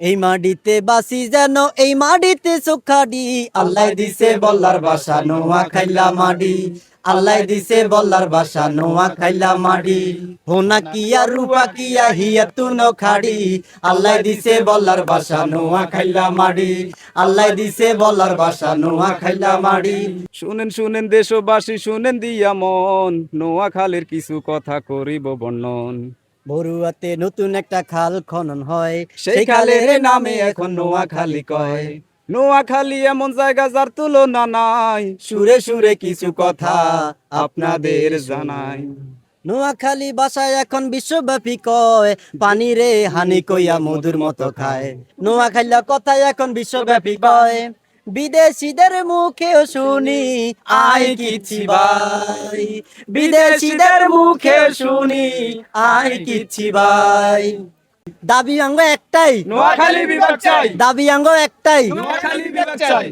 এই মাটিতে বাসি যেন এই মাটিতে সুখাডি আল্লাহ দিছে বল্লার বাসা নোয়া খাইলা মাডি আল্লাহ দিছে বল্লার বাসা নোয়া খাইলা মাডি হোনা কিয়া রূপা কিয়া হিয়া তুনো খাড়ি আল্লাহ দিছে বল্লার বাসা নোয়া খাইলা মাডি আল্লাহ দিছে বল্লার বাসা নোয়া খাইলা মাডি। শুনেন শুনেন দেশবাসী শুনেন দিয়া মন, নোয়াখালীর কিছু কথা করিব বর্ণন। বরুয়াতে নতুন একটা খাল খনন হয়, সেই খালের নামে এখন নোয়াখালী কয়। নোয়াখালী এমন জায়গা যার তুলনা নাই, সুরে সুরে কিছু কথা আপনাদের জানাই। নোয়াখালী ভাষায় এখন বিশ্বব্যাপী কয়, পানি রে হানি কইয়া মধুর মতো খায়। নোয়াখালীর কথা এখন বিশ্বব্যাপী কয়, বিদেশিদের মুখেও শুনি আই কিচ্ছি ভাই, বিদেশিদের মুখে শুনি আই কিচ্ছি ভাই। দাবি আঙ্গ একটাই, নোয়াখালী বিভাগ চাই, দাবি আঙ্গ একটাই। নোয়াখালী বিভাগ চাই।